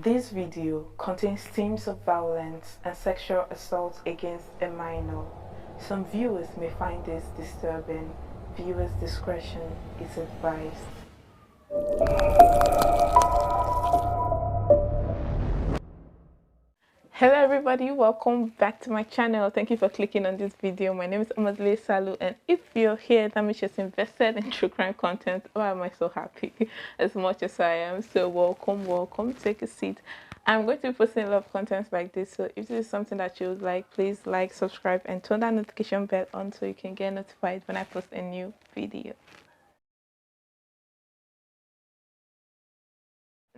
This video contains themes of violence and sexual assault against a minor. Some viewers may find this disturbing. Viewers' discretion is advised. Hello everybody, welcome back to my channel. Thank you for clicking on this video. My name is Omodele Salu, and if you're here, that means you're invested in true crime content. Why am I so happy as much as I am? So welcome, take a seat. I'm going to be posting a lot of content like this, so if this is something that you would like, please like, subscribe, and turn that notification bell on so you can get notified when I post a new video.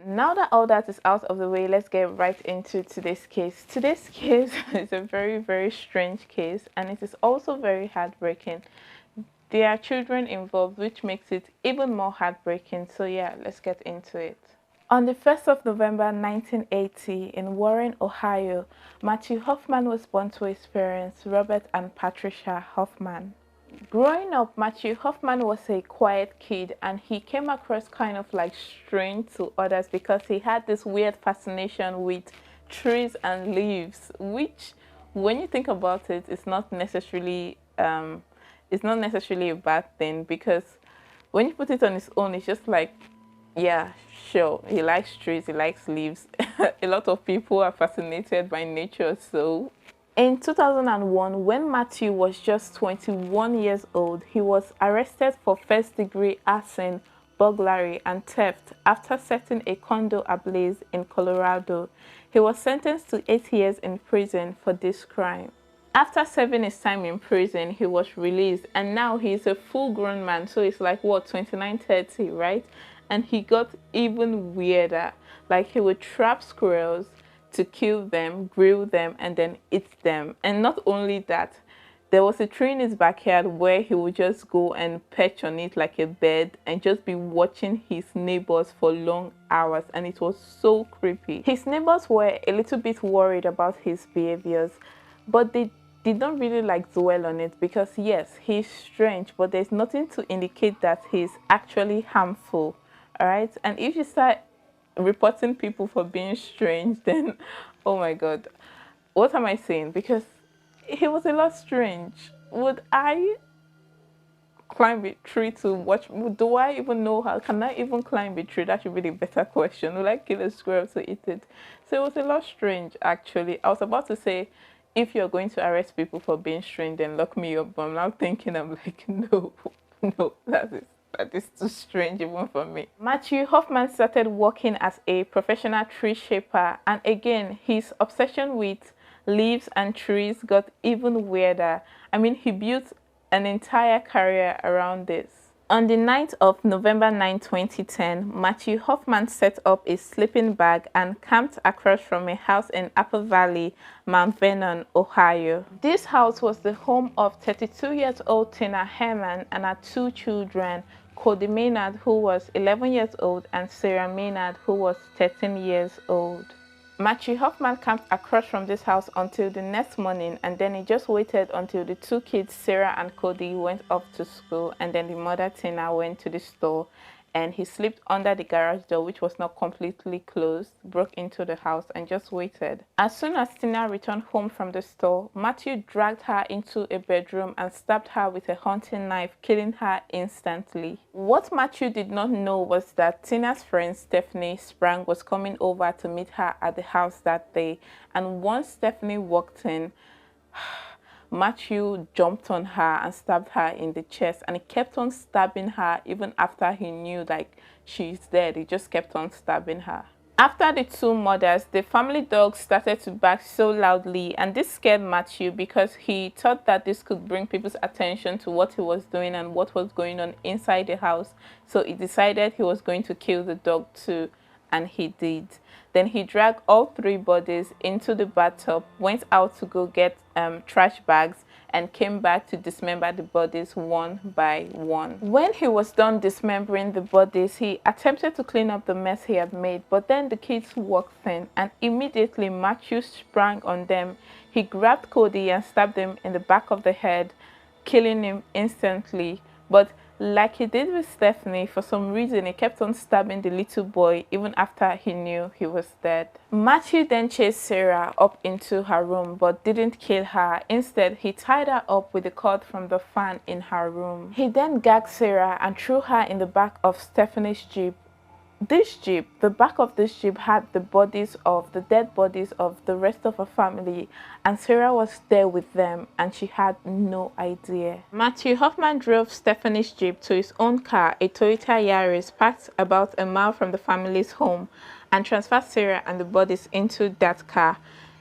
Now that all that is out of the way, let's get right into today's case. Today's case is a very strange case, and it is also very heartbreaking. There are children involved, which makes it even more heartbreaking. So yeah, let's get into it. On the 1st of November 1980 in Warren, Ohio, Mathew Hoffman was born to his parents, Robert and Patricia Hoffman. Growing up, Mathew Hoffman was a quiet kid, and he came across kind of like strange to others because he had this weird fascination with trees and leaves, which when you think about it, it's not necessarily a bad thing, because when you put it on its own, it's just like, yeah, sure, he likes trees, he likes leaves. A lot of people are fascinated by nature. So in 2001, when Mathew was just 21 years old, he was arrested for first-degree arson, burglary, and theft after setting a condo ablaze in Colorado. He was sentenced to 8 years in prison for this crime. After serving his time in prison, he was released, and now he is a full-grown man, so it's like, what, 29, 30, right? And he got even weirder. Like, he would trap squirrels to kill them, grill them, and then eat them. And not only that, there was a tree in his backyard where he would just go and perch on it like a bed and just be watching his neighbors for long hours, and it was so creepy. His neighbors were a little bit worried about his behaviors, but they did not really like dwell on it, because yes, he's strange, but there's nothing to indicate that he's actually harmful. All right, and if you start reporting people for being strange, then oh my god, what am I saying? Because he was a lot strange. Would I climb a tree to watch? Do I even know how? Can I even climb a tree? That should be the better question. Would I kill a squirrel to eat it? So it was a lot strange, actually. I was about to say, if you're going to arrest people for being strange, then lock me up, but I'm now thinking, I'm like, no, that is too strange even for me. Mathew Hoffman started working as a professional tree shaper, and again, his obsession with leaves and trees got even weirder. I mean, he built an entire career around this. On the night of November 9, 2010, Mathew Hoffman set up a sleeping bag and camped across from a house in Apple Valley, Mount Vernon, Ohio. This house was the home of 32-year-old Tina Herman and her 2 children, Cody Maynard, who was 11 years old, and Sarah Maynard, who was 13 years old. Mathew Hoffman camped across from this house until the next morning, and then he just waited until the 2 kids, Sarah and Cody, went off to school, and then the mother, Tina, went to the store, and he slipped under the garage door, which was not completely closed, broke into the house, and just waited. As soon as Tina returned home from the store, Mathew dragged her into a bedroom and stabbed her with a hunting knife, killing her instantly. What Mathew did not know was that Tina's friend Stephanie Sprang was coming over to meet her at the house that day, and once Stephanie walked in, Mathew jumped on her and stabbed her in the chest, and he kept on stabbing her even after he knew like she's dead. He just kept on stabbing her. After the 2 murders, the family dog started to bark so loudly, and this scared Mathew because he thought that this could bring people's attention to what he was doing and what was going on inside the house. So he decided he was going to kill the dog too, and he did. Then he dragged all 3 bodies into the bathtub, went out to go get trash bags, and came back to dismember the bodies one by one. When he was done dismembering the bodies, he attempted to clean up the mess he had made, but then the kids walked in, and immediately Mathew sprang on them. He grabbed Cody and stabbed him in the back of the head, killing him instantly. But Like he did with Stephanie, for some reason he kept on stabbing the little boy even after he knew he was dead. Mathew then chased Sarah up into her room but didn't kill her. Instead, he tied her up with a cord from the fan in her room. He then gagged Sarah and threw her in the back of Stephanie's Jeep. The back of this Jeep had the dead bodies of the rest of her family, and Sarah was there with them and she had no idea. Mathew Hoffman drove Stephanie's Jeep to his own car, a Toyota Yaris, parked about a mile from the family's home, and transferred Sarah and the bodies into that car.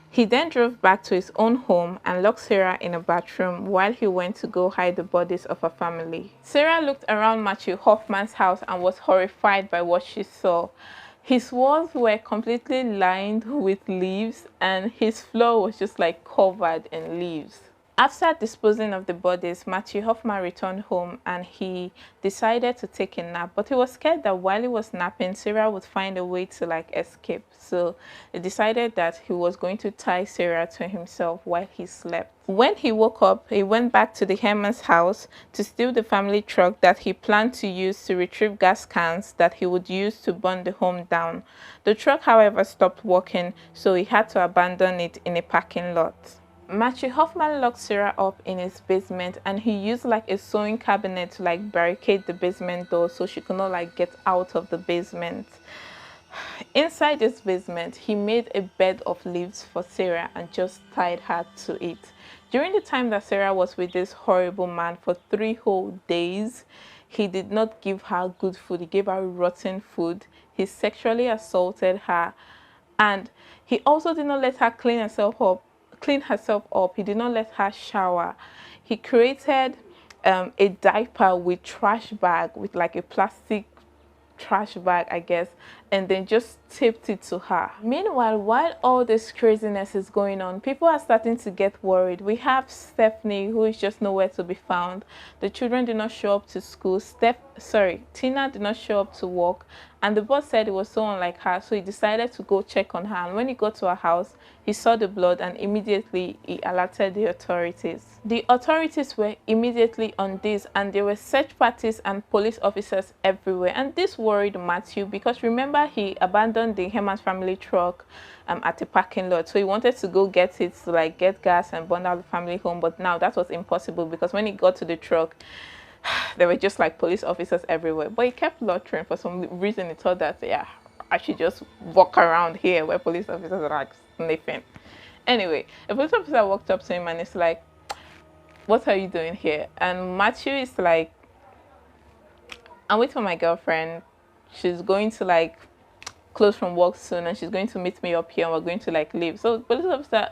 He then drove back to his own home and locked Sarah in a bathroom while he went to go hide the bodies of her family. Sarah looked around Mathew Hoffman's house and was horrified by what she saw. His walls were completely lined with leaves and his floor was just like covered in leaves. After disposing of the bodies, Mathew Hoffman returned home and he decided to take a nap. But he was scared that while he was napping, Sarah would find a way to escape. So he decided that he was going to tie Sarah to himself while he slept. When he woke up, he went back to the Herman's house to steal the family truck that he planned to use to retrieve gas cans that he would use to burn the home down. The truck, however, stopped working, so he had to abandon it in a parking lot. Mathew Hoffman locked Sarah up in his basement and he used a sewing cabinet to barricade the basement door so she could not get out of the basement. Inside this basement, he made a bed of leaves for Sarah and just tied her to it. During the time that Sarah was with this horrible man for 3 whole days, he did not give her good food. He gave her rotten food. He sexually assaulted her, and he also did not let her clean herself up. He did not let her shower. He created a diaper with trash bag, with a plastic trash bag, I guess, and then just taped it to her. Meanwhile, while all this craziness is going on, people are starting to get worried. We have Stephanie, who is just nowhere to be found. The children did not show up to school. Tina did not show up to work, and the boss said it was so unlike her, so he decided to go check on her. And when he got to her house, he saw the blood and immediately he alerted the authorities. The authorities were immediately on this, and there were search parties and police officers everywhere. And this worried Mathew because remember, he abandoned the Herman's family truck at the parking lot, so he wanted to go get it to get gas and burn out the family home. But now that was impossible because when he got to the truck, there were just police officers everywhere. But he kept loitering. For some reason he thought that, yeah, I should just walk around here where police officers are sniffing. Anyway, a police officer walked up to him and it's like, what are you doing here? And Mathew is like, I'm waiting for my girlfriend. She's going to close from work soon and she's going to meet me up here and we're going to leave. So the police officer,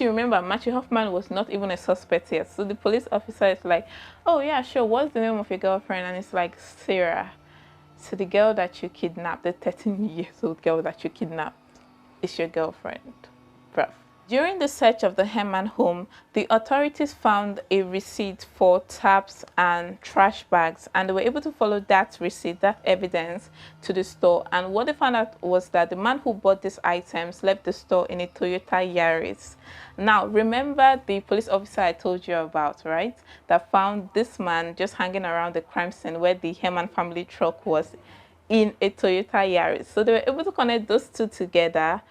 remember Mathew Hoffman was not even a suspect yet. So the police officer is like, oh yeah, sure, what's the name of your girlfriend? And it's like, Sarah. So the girl that you kidnapped, the 13-year-old girl that you kidnapped, is your girlfriend, bruv. During the search of the Herman home, the authorities found a receipt for taps and trash bags, and they were able to follow that receipt, that evidence, to the store. And what they found out was that the man who bought these items left the store in a Toyota Yaris. Now, remember the police officer I told you about, right? That found this man just hanging around the crime scene where the Herman family truck was, in a Toyota Yaris. So they were able to connect those two together,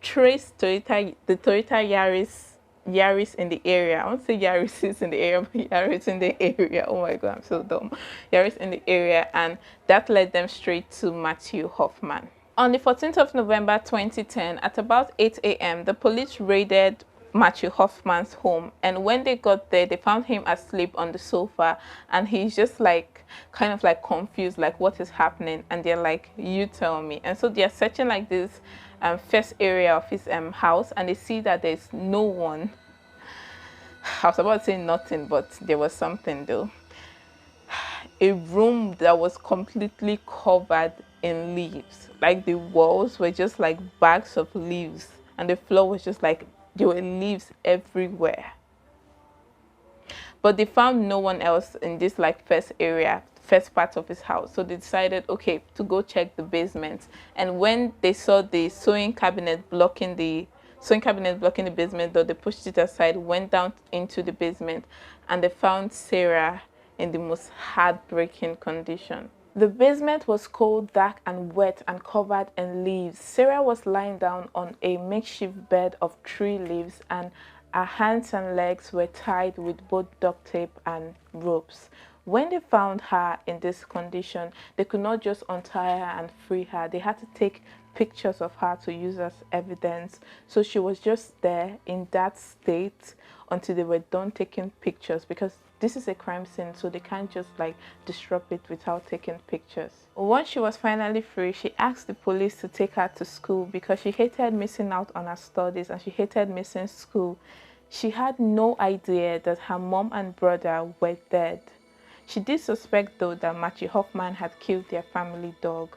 trace the Toyota Yaris in the area. I won't say Yaris is in the area, but Yaris in the area. Oh my god, I'm so dumb. Yaris in the area, and that led them straight to Mathew Hoffman. On the 14th of November 2010, at about 8 a.m., the police raided Mathew Hoffman's home, and when they got there, they found him asleep on the sofa, and he's just kind of confused, what is happening? And they're like, you tell me. And so they're searching this first area of his house, and they see that there's no one. I was about to say nothing, but there was something though. A room that was completely covered in leaves. The walls were just bags of leaves, and the floor was just there were leaves everywhere. But they found no one else in this first part of his house. So they decided, okay, to go check the basement. And when they saw the sewing cabinet blocking the basement door, they pushed it aside, went down into the basement, and they found Sarah in the most heartbreaking condition. The basement was cold, dark, and wet and covered in leaves. Sarah was lying down on a makeshift bed of tree leaves, and her hands and legs were tied with both duct tape and ropes. When they found her in this condition, they could not just untie her and free her. They had to take pictures of her to use as evidence. So she was just there in that state until they were done taking pictures, because this is a crime scene, so they can't just like disrupt it without taking pictures. Once she was finally free, she asked the police to take her to school because she hated missing out on her studies and she hated missing school. She had no idea that her mom and brother were dead. She did suspect though that Mathew Hoffman had killed their family dog.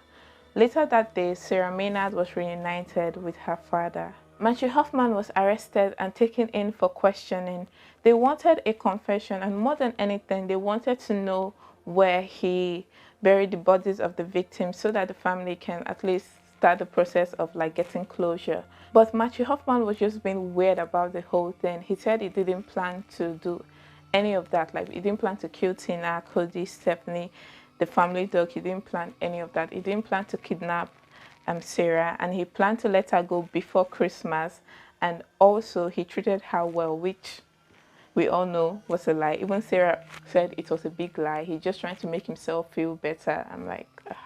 Later that day, Sarah Maynard was reunited with her father. Mathew Hoffman was arrested and taken in for questioning. They wanted a confession, and more than anything, they wanted to know where he buried the bodies of the victims so that the family can at least start the process of like getting closure. But Mathew Hoffman was just being weird about the whole thing. He said he didn't plan to do any of that. Like, he didn't plan to kill Tina, Cody, Stephanie, the family dog. He didn't plan any of that. He didn't plan to kidnap Sarah, and he planned to let her go before Christmas, and also he treated her well, which we all know was a lie. Even Sarah said it was a big lie. He's just trying to make himself feel better. I'm like, ugh,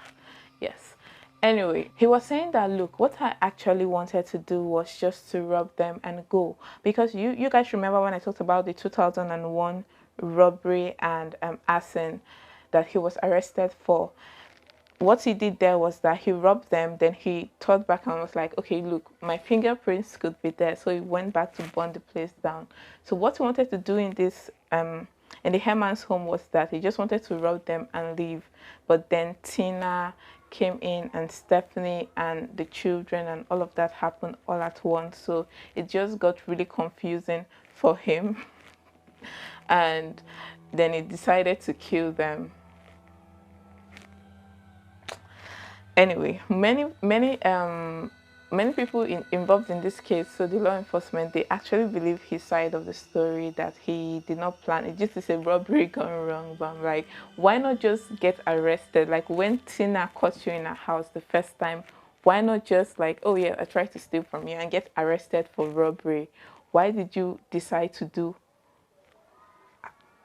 yes. Anyway, he was saying that, look, what I actually wanted to do was just to rob them and go, because you guys remember when I talked about the 2001 robbery and arson that he was arrested for. What he did there was that he robbed them, then he thought back and was like, okay, look, my fingerprints could be there. So he went back to burn the place down. So what he wanted to do in this in the Herman's home was that he just wanted to rob them and leave. But then Tina came in, and Stephanie and the children, and all of that happened all at once. So it just got really confusing for him. And then he decided to kill them. Anyway, many people involved in this case, so the law enforcement, they actually believe his side of the story, that he did not plan it. Just is a robbery gone wrong. But I'm like, why not just get arrested? Like, when Tina caught you in her house the first time, why not just like, oh yeah, I tried to steal from you, and get arrested for robbery? Why did you decide to do,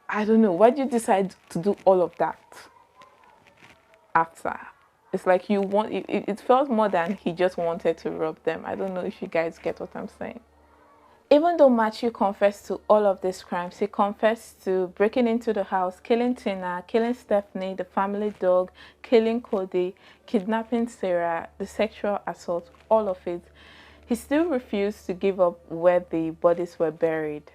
I don't know, why did you decide to do all of that after? It's like you want it felt more than he just wanted to rob them. I don't know if you guys get what I'm saying. Even though Mathew confessed to all of these crimes, he confessed to breaking into the house, killing Tina, killing Stephanie, the family dog, killing Cody, kidnapping Sarah, the sexual assault, all of it. He still refused to give up where the bodies were buried.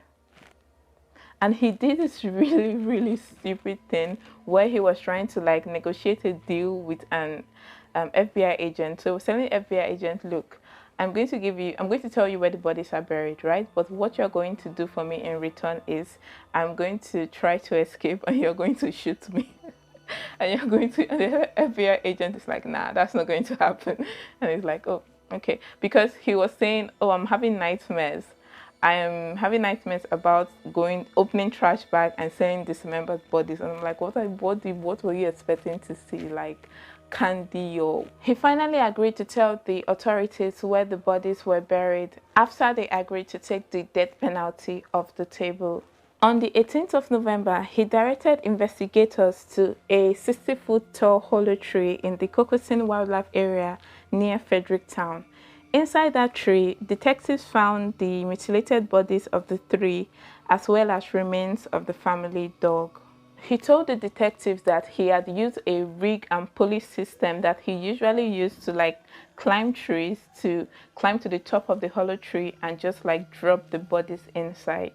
And he did this really stupid thing where he was trying to like negotiate a deal with an FBI agent. So he was telling the FBI agent, look, I'm going to tell you where the bodies are buried, right? But what you're going to do for me in return is I'm going to try to escape, and you're going to shoot me. And the FBI agent is like, nah, that's not going to happen. And he's like, oh, okay. Because he was saying, oh, I'm having nightmares. I am having nightmares about opening trash bag and seeing dismembered bodies. And I'm like, what were you expecting to see? Like candy? Or he finally agreed to tell the authorities where the bodies were buried after they agreed to take the death penalty off the table. On the 18th of November, he directed investigators to a 60-foot tall hollow tree in the Cocosin Wildlife Area near Fredericktown. Inside that tree, detectives found the mutilated bodies of the three, as well as remains of the family dog. He told the detectives that he had used a rig and pulley system that he usually used to like climb trees, to climb to the top of the hollow tree and just like drop the bodies inside.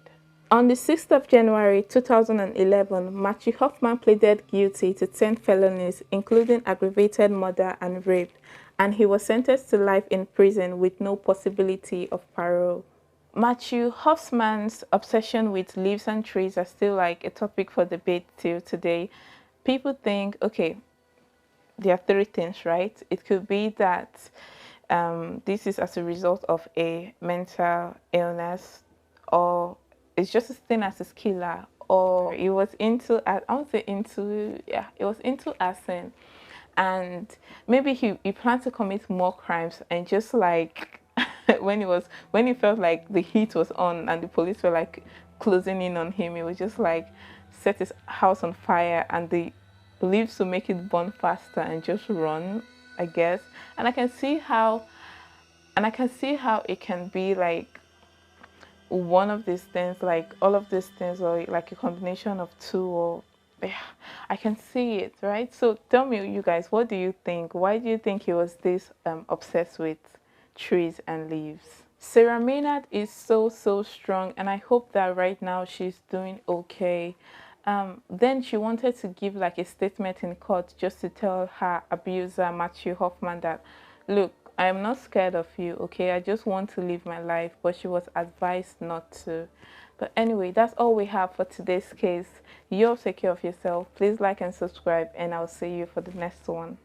On the 6th of January 2011, Mathew Hoffman pleaded guilty to 10 felonies, including aggravated murder and rape, and he was sentenced to life in prison with no possibility of parole. Mathew Hoffman's obsession with leaves and trees are still like a topic for debate till today. People think, okay, there are three things, right? It could be that this is as a result of a mental illness, or it's just as thin as a killer, or he was into, I would say into, yeah, it was into arson. And maybe he planned to commit more crimes, and just like when he felt like the heat was on and the police were like closing in on him, he was just like set his house on fire, and the leaves to make it burn faster and just run, I guess. And I can see how it can be like one of these things, like all of these things, or like a combination of two, or yeah, I can see it, right? So tell me, you guys, what do you think? Why do you think he was this obsessed with trees and leaves? Sarah Maynard is so strong, and I hope that right now she's doing okay. Then she wanted to give like a statement in court just to tell her abuser Mathew Hoffman that, look, I am not scared of you, okay? I just want to live my life, but she was advised not to. But anyway, that's all we have for today's case. You all take care of yourself. Please like and subscribe, and I'll see you for the next one.